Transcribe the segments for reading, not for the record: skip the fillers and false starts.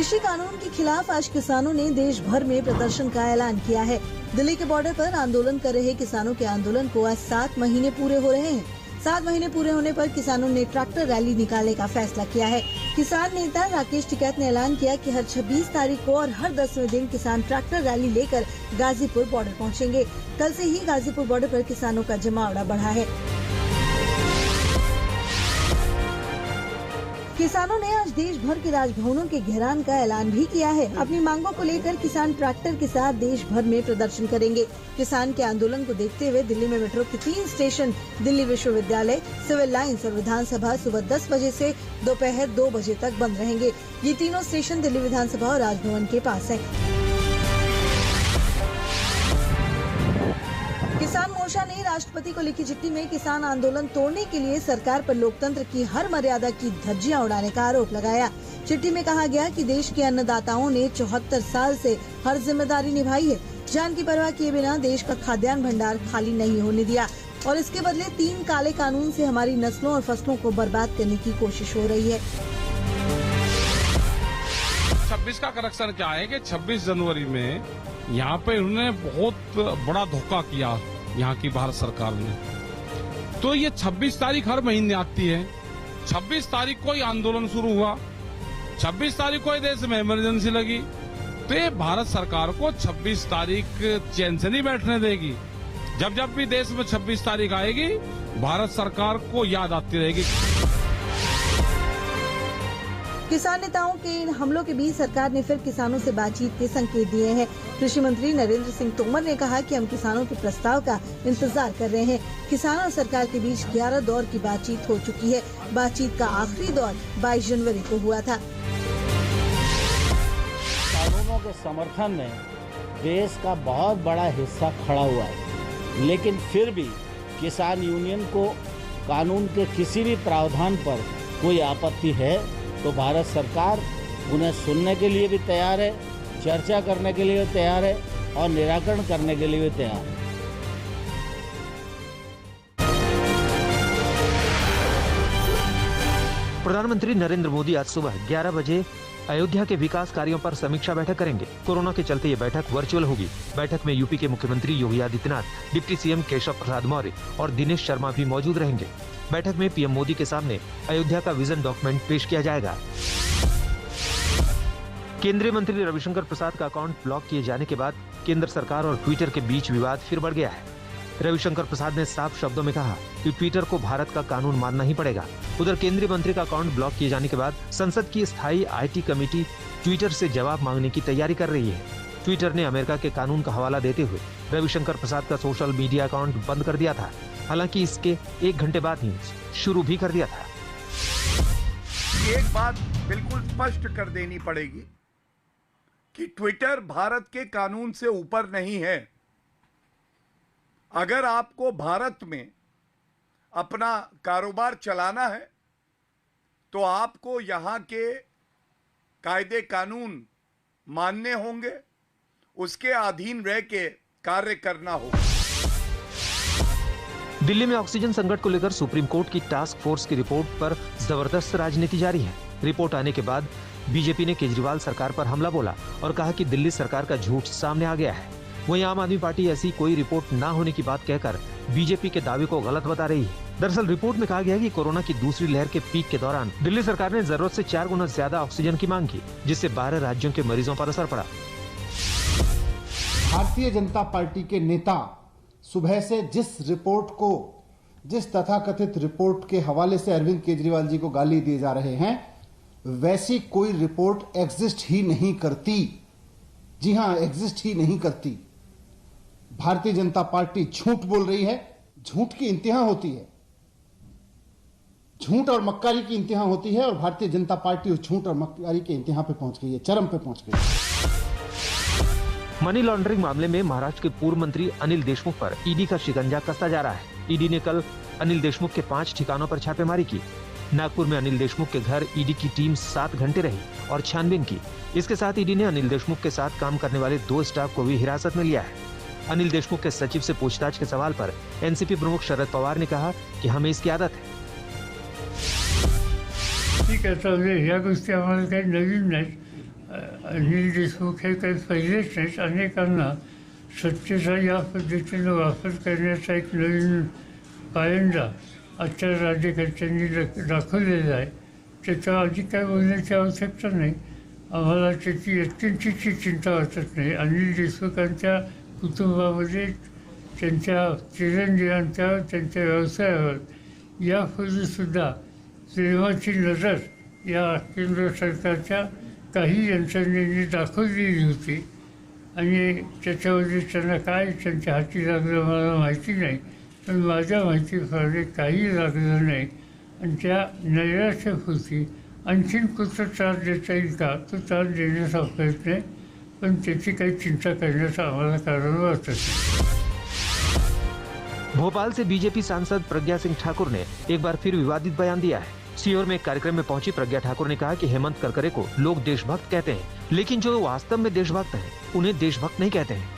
कृषि कानून के खिलाफ आज किसानों ने देश भर में प्रदर्शन का ऐलान किया है। दिल्ली के बॉर्डर पर आंदोलन कर रहे किसानों के आंदोलन को आज 7 महीने पूरे हो रहे हैं। 7 महीने पूरे होने पर किसानों ने ट्रैक्टर रैली निकालने का फैसला किया है। किसान नेता राकेश टिकैत ने ऐलान किया कि हर 26 तारीख को और हर 10वें दिन किसान ट्रैक्टर रैली लेकर गाजीपुर बॉर्डर पहुंचेंगे। कल से ही गाजीपुर बॉर्डर पर किसानों का जमावड़ा बढ़ा है। किसानों ने आज देश भर के राजभवनों के घेराव का ऐलान भी किया है। अपनी मांगों को लेकर किसान ट्रैक्टर के साथ देश भर में प्रदर्शन करेंगे। किसान के आंदोलन को देखते हुए दिल्ली में मेट्रो के 3 स्टेशन दिल्ली विश्वविद्यालय, सिविल लाइंस और विधानसभा सुबह 10 बजे से दोपहर 2 बजे तक बंद रहेंगे। ये तीनों स्टेशन दिल्ली विधानसभा और राजभवन के पास है। किसान मोर्चा ने राष्ट्रपति को लिखी चिट्ठी में किसान आंदोलन तोड़ने के लिए सरकार पर लोकतंत्र की हर मर्यादा की धज्जियां उड़ाने का आरोप लगाया। चिट्ठी में कहा गया कि देश के अन्नदाताओं ने 74 साल से हर जिम्मेदारी निभाई है। जान की परवाह किए बिना देश का खाद्यान्न भंडार खाली नहीं होने दिया और इसके बदले 3 काले कानून से हमारी नस्लों और फसलों को बर्बाद करने की कोशिश हो रही है। 26 का करेक्शन क्या है कि 26 जनवरी में यहाँ पे उन्होंने बहुत बड़ा धोखा किया यहाँ की भारत सरकार ने। तो ये 26 तारीख हर महीने आती है। 26 तारीख को ही आंदोलन शुरू हुआ, 26 तारीख को ही देश में इमरजेंसी लगी। तो ये भारत सरकार को 26 तारीख चैन से नहीं बैठने देगी। जब जब भी देश में 26 तारीख आएगी भारत सरकार को याद आती रहेगी। किसान नेताओं के इन हमलों के बीच सरकार ने फिर किसानों से बातचीत के संकेत दिए हैं। कृषि मंत्री नरेंद्र सिंह तोमर ने कहा कि हम किसानों के प्रस्ताव का इंतजार कर रहे हैं। किसान और सरकार के बीच 11 दौर की बातचीत हो चुकी है। बातचीत का आखिरी दौर 22 जनवरी को हुआ था। कानूनों के समर्थन में देश का बहुत बड़ा हिस्सा खड़ा हुआ है, लेकिन फिर भी किसान यूनियन को कानून के किसी भी प्रावधान पर कोई आपत्ति है तो भारत सरकार उन्हें सुनने के लिए भी तैयार है, चर्चा करने के लिए भी तैयार है और निराकरण करने के लिए भी तैयार है। प्रधानमंत्री नरेंद्र मोदी आज सुबह 11 बजे अयोध्या के विकास कार्यों पर समीक्षा बैठक करेंगे। कोरोना के चलते ये बैठक वर्चुअल होगी। बैठक में यूपी के मुख्यमंत्री योगी आदित्यनाथ, डिप्टी सीएम केशव प्रसाद मौर्य और दिनेश शर्मा भी मौजूद रहेंगे। बैठक में पीएम मोदी के सामने अयोध्या का विजन डॉक्यूमेंट पेश किया जाएगा। केंद्रीय मंत्री रविशंकर प्रसाद का अकाउंट ब्लॉक किए जाने के बाद केंद्र सरकार और ट्विटर के बीच विवाद फिर बढ़ गया है। रविशंकर प्रसाद ने साफ शब्दों में कहा कि ट्विटर को भारत का कानून मानना ही पड़ेगा। उधर केंद्रीय मंत्री का अकाउंट ब्लॉक किए जाने के बाद संसद की स्थायी IT कमेटी ट्विटर से जवाब मांगने की तैयारी कर रही है। ट्विटर ने अमेरिका के कानून का हवाला देते हुए रविशंकर प्रसाद का सोशल मीडिया अकाउंट बंद कर दिया था। हालांकि इसके 1 घंटे बाद ही शुरू भी कर दिया था। एक बात बिल्कुल स्पष्ट कर देनी पड़ेगी कि ट्विटर भारत के कानून से ऊपर नहीं है। अगर आपको भारत में अपना कारोबार चलाना है तो आपको यहां के कायदे कानून मानने होंगे, उसके अधीन रह के कार्य करना होगा। दिल्ली में ऑक्सीजन संकट को लेकर सुप्रीम कोर्ट की टास्क फोर्स की रिपोर्ट पर जबरदस्त राजनीति जारी है। रिपोर्ट आने के बाद बीजेपी ने केजरीवाल सरकार पर हमला बोला और कहा कि दिल्ली सरकार का झूठ सामने आ गया है। वहीं आम आदमी पार्टी ऐसी कोई रिपोर्ट न होने की बात कहकर बीजेपी के दावे को गलत बता रही है। दरअसल रिपोर्ट में कहा गया है कि कोरोना की दूसरी लहर के पीक के दौरान दिल्ली सरकार ने जरूरत से 4 गुना ज्यादा ऑक्सीजन की मांग की, जिससे 12 राज्यों के मरीजों पर असर पड़ा। भारतीय जनता पार्टी के नेता सुबह से जिस तथाकथित रिपोर्ट के हवाले से अरविंद केजरीवाल जी को गाली दिए जा रहे हैं, वैसी कोई रिपोर्ट एग्जिस्ट ही नहीं करती। जी हां, एग्जिस्ट ही नहीं करती। भारतीय जनता पार्टी झूठ बोल रही है। झूठ की इंतहा होती है, झूठ और मक्कारी की इंतहा होती है और भारतीय जनता पार्टी उस झूठ और मक्कारी के इंतहा पे पहुंच गई है, चरम पे पहुंच गई है। मनी लॉन्ड्रिंग मामले में महाराष्ट्र के पूर्व मंत्री अनिल देशमुख पर ईडी का शिकंजा कसता जा रहा है। ईडी ने कल अनिल देशमुख के 5 ठिकानों पर छापेमारी की। नागपुर में अनिल देशमुख के घर ईडी की टीम 7 घंटे रही और छानबीन की। इसके साथ ईडी ने अनिल देशमुख के साथ काम करने वाले 2 स्टाफ को भी हिरासत में लिया है। अनिल देशमुख के सचिव से पूछताछ के सवाल पर एनसीपी प्रमुख शरद पवार ने कहा कि हमें इसकी आदत है। ठीक आहे, ह्या गोष्टी आम्हाला काही नवीन नाहीत अनिल देशमुख हे काही पहिलेच नाहीत, अनेकांना सत्तेचा या पद्धतीनं वापर करण्याचा एक नवीन पायंडा आजच्या राज्यकर्त्यांनी दाखवलेला आहे. त्याच्या आधी काय बोलण्याची आवश्यकता नाही. आम्हाला त्याची व्यक्तींची चिंता वाटत नाही. अनिल देशमुखांच्या कुटुंबामध्ये त्यांच्या चिरंजीवांच्यावर, त्यांच्या व्यवसायावर यापूर्वीसुद्धा प्रेमाची नजर या केंद्र सरकारच्या काही यंत्रणेने दाखवलेली होती आणि त्याच्यामध्ये त्यांना काय त्यांच्या हाती लागलं मला माहिती नाही, पण माझ्या माहितीप्रमाणे काही लागलं नाही. आणि त्या नैराश्यपुरती आणखीन कुठं त्रास देता येईल का तो त्रास देण्याचा प्रयत्न आहे, पण त्याची काही चिंता करण्याचं आम्हाला कारण वाटत नाही. भोपाल से बीजेपी सांसद प्रज्ञा सिंह ठाकुर ने एक बार फिर विवादित बयान दिया है. सीहोर में एक कार्यक्रम में पहुंची प्रज्ञा ठाकुर ने कहा कि हेमंत करकरे को लोग देशभक्त कहते हैं, लेकिन जो वास्तव में देशभक्त हैं, उन्हें देशभक्त नहीं कहते हैं.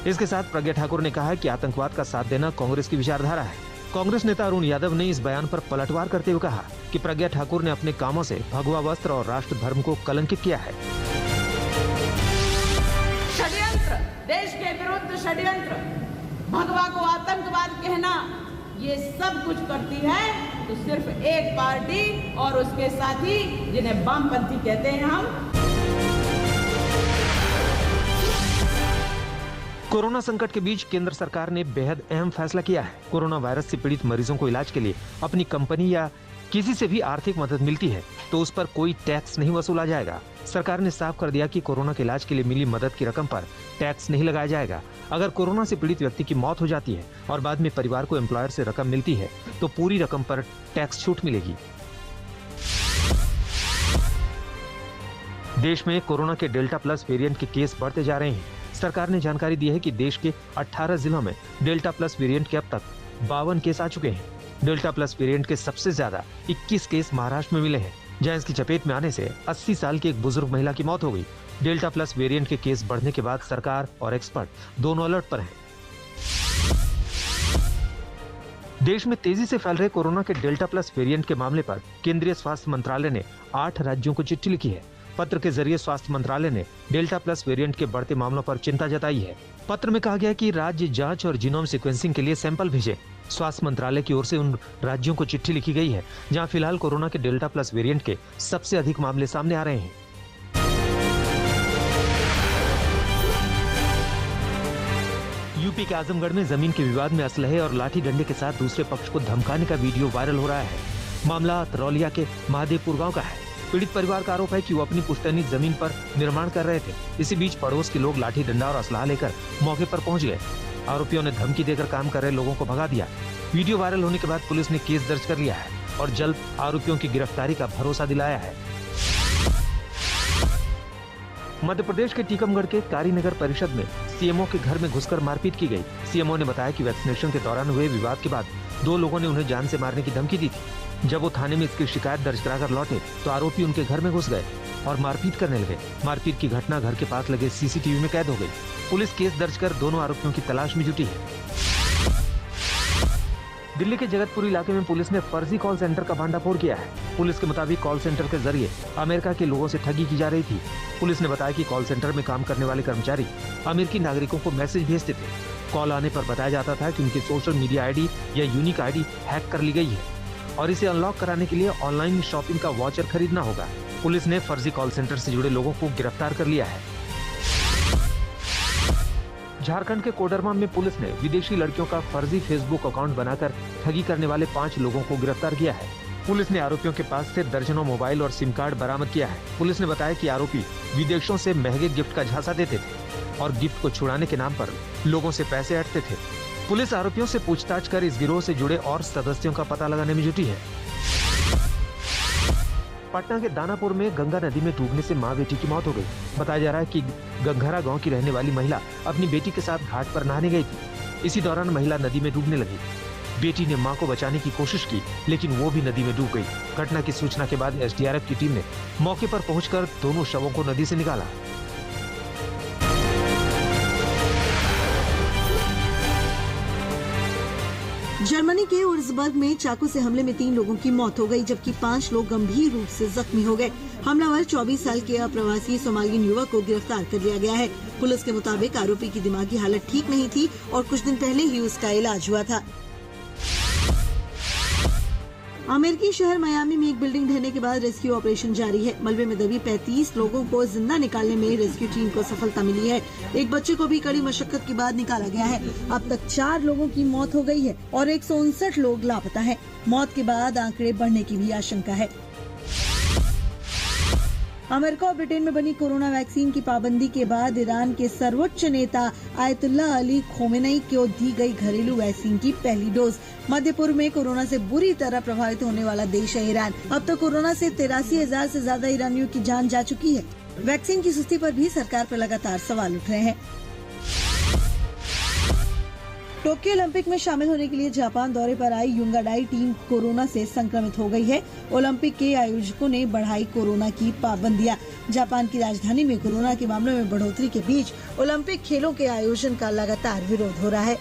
इसके साथ प्रज्ञा ठाकुर ने कहा कि आतंकवाद का साथ देना कांग्रेस की विचारधारा है. कांग्रेस नेता अरुण यादव ने इस बयान पर पलटवार करते हुए कहा कि प्रज्ञा ठाकुर ने अपने कामों से भगवा वस्त्र और राष्ट्र धर्म को कलंकित किया है. षड्यंत्र, देश के विरुद्ध षड्यंत्र, भगवा को आतंकवाद कहना, ये सब कुछ करती है तो सिर्फ एक पार्टी और उसके साथी जिन्हें वामपंथी कहते हैं हम. कोरोना संकट के बीच केंद्र सरकार ने बेहद अहम फैसला किया है. कोरोना वायरस से पीड़ित मरीजों को इलाज के लिए अपनी कंपनी या किसी से भी आर्थिक मदद मिलती है तो उस पर कोई टैक्स नहीं वसूला जाएगा. सरकार ने साफ कर दिया कि कोरोना के इलाज के लिए मिली मदद की रकम पर टैक्स नहीं लगाया जाएगा. अगर कोरोना से पीड़ित व्यक्ति की मौत हो जाती है और बाद में परिवार को एम्प्लॉयर से रकम मिलती है तो पूरी रकम पर टैक्स छूट मिलेगी. देश में कोरोना के डेल्टा प्लस वेरिएंट के केस बढ़ते जा रहे हैं. सरकार ने जानकारी दी है कि देश के 18 जिलों में डेल्टा प्लस वेरिएंट के अब तक 52 केस आ चुके हैं. डेल्टा प्लस वेरिएंट के सबसे ज्यादा 21 केस महाराष्ट्र में मिले हैं, जहां इसकी चपेट में आने से 80 साल की एक बुजुर्ग महिला की मौत हो गई. डेल्टा प्लस वेरिएंट के केस बढ़ने के बाद सरकार और एक्सपर्ट दोनों अलर्ट पर हैं. देश में तेजी से फैल रहे कोरोना के डेल्टा प्लस वेरिएंट के मामले पर केंद्रीय स्वास्थ्य मंत्रालय ने 8 राज्यों को चिट्ठी लिखी है. पत्र के जरिए स्वास्थ्य मंत्रालय ने डेल्टा प्लस वेरिएंट के बढ़ते मामलों पर चिंता जताई है. पत्र में कहा गया कि राज्य जांच और जीनोम सीक्वेंसिंग के लिए सैंपल भेजें. स्वास्थ्य मंत्रालय की ओर से उन राज्यों को चिट्ठी लिखी गई है जहां फिलहाल कोरोना के डेल्टा प्लस वेरिएंट के सबसे अधिक मामले सामने आ रहे हैं. यूपी के आजमगढ़ में जमीन के विवाद में असलहे और लाठी डंडे के साथ दूसरे पक्ष को धमकाने का वीडियो वायरल हो रहा है. मामला तरौलिया के महादेवपुर गांव का है. पीड़ित परिवार का आरोप है कि वो अपनी पुश्तैनी जमीन पर निर्माण कर रहे थे. इसी बीच पड़ोस के लोग लाठी डंडा और असलाह लेकर मौके पर पहुंच गए. आरोपियों ने धमकी देकर काम कर रहे लोगों को भगा दिया. वीडियो वायरल होने के बाद पुलिस ने केस दर्ज कर लिया है और जल्द आरोपियों की गिरफ्तारी का भरोसा दिलाया है. मध्य प्रदेश के टीकमगढ़ के कारीनगर परिषद में सीएमओ के घर में घुसकर मारपीट की गई. सीएमओ ने बताया कि वैक्सीनेशन के दौरान हुए विवाद के बाद 2 लोगों ने उन्हें जान से मारने की धमकी दी थी. जब वो थाने में इसकी शिकायत दर्ज कराकर लौटे तो आरोपी उनके घर में घुस गए और मारपीट करने लगे. मारपीट की घटना घर के पास लगे सीसीटीवी में कैद हो गई. पुलिस केस दर्ज कर दोनों आरोपियों की तलाश में जुटी है. दिल्ली के जगतपुर इलाके में पुलिस ने फर्जी कॉल सेंटर का भांडाफोड़ किया है. पुलिस के मुताबिक कॉल सेंटर के जरिए अमेरिका के लोगों से ठगी की जा रही थी. पुलिस ने बताया कि कॉल सेंटर में काम करने वाले कर्मचारी अमेरिकी नागरिकों को मैसेज भेजते थे. कॉल आने पर बताया जाता था कि उनकी सोशल मीडिया आईडी या यूनिक आईडी हैक कर ली गई है और इसे अनलॉक कराने के लिए ऑनलाइन शॉपिंग का वाउचर खरीदना होगा. पुलिस ने फर्जी कॉल सेंटर से जुड़े लोगों को गिरफ्तार कर लिया है. झारखंड के कोडरमा में पुलिस ने विदेशी लड़कियों का फर्जी फेसबुक अकाउंट बनाकर ठगी करने वाले 5 लोगों को गिरफ्तार किया है. पुलिस ने आरोपियों के पास से दर्जनों मोबाइल और सिम कार्ड बरामद किया है. पुलिस ने बताया कि आरोपी विदेशों से महंगे गिफ्ट का झांसा देते थे और गिफ्ट को छुड़ाने के नाम पर लोगों से पैसे ऐंठते थे. पुलिस आरोपियों से पूछताछ कर इस गिरोह से जुड़े और सदस्यों का पता लगाने में जुटी है. पटना के दानापुर में गंगा नदी में डूबने से मां बेटी की मौत हो गई. बताया जा रहा है कि गंघरा गांव की रहने वाली महिला अपनी बेटी के साथ घाट पर नहाने गई थी. इसी दौरान महिला नदी में डूबने लगी. बेटी ने मां को बचाने की कोशिश की लेकिन वो भी नदी में डूब गई. घटना की सूचना के बाद एसडीआरएफ की टीम ने मौके पर पहुंचकर दोनों शवों को नदी से निकाला. जर्मनी के वुर्जबर्ग में चाकू से हमले में 3 लोगों की मौत हो गई, जबकि 5 लोग गंभीर रूप से जख्मी हो गए। हमलावर 24 साल के अप्रवासी सोमालियन युवक को गिरफ्तार कर लिया गया है। पुलिस के मुताबिक आरोपी की दिमागी हालत ठीक नहीं थी और कुछ दिन पहले ही उसका इलाज हुआ था। अमेरिकी शहर मियामी में एक बिल्डिंग ढहने के बाद रेस्क्यू ऑपरेशन जारी है। मलबे में दबी 35 लोगों को जिंदा निकालने में रेस्क्यू टीम को सफलता मिली है। एक बच्चे को भी कड़ी मशक्कत के बाद निकाला गया है। अब तक 4 लोगों की मौत हो गई है और 159 लोग लापता हैं। मौत के बाद आंकड़े बढ़ने की भी आशंका है। अमेरिका और ब्रिटेन में बनी कोरोना वैक्सीन की पाबंदी के बाद ईरान के सर्वोच्च नेता आयतुल्लाह अली खोमेनी को दी गई घरेलू वैक्सीन की पहली डोज। मध्य पूर्व में कोरोना से बुरी तरह प्रभावित होने वाला देश है ईरान। अब तक कोरोना से 83,000 से ज्यादा ईरानियों की जान जा चुकी है। वैक्सीन की सुस्ती पर भी सरकार पर लगातार सवाल उठ रहे हैं। टोक्यो ओलंपिक में शामिल होने के लिए जापान दौरे पर आई युंगाडाई टीम कोरोना से संक्रमित हो गई है। ओलंपिक के आयोजकों ने बढ़ाई कोरोना की पाबंदियां। जापान की राजधानी में कोरोना के मामलों में बढ़ोतरी के बीच ओलंपिक खेलों के आयोजन का लगातार विरोध हो रहा है।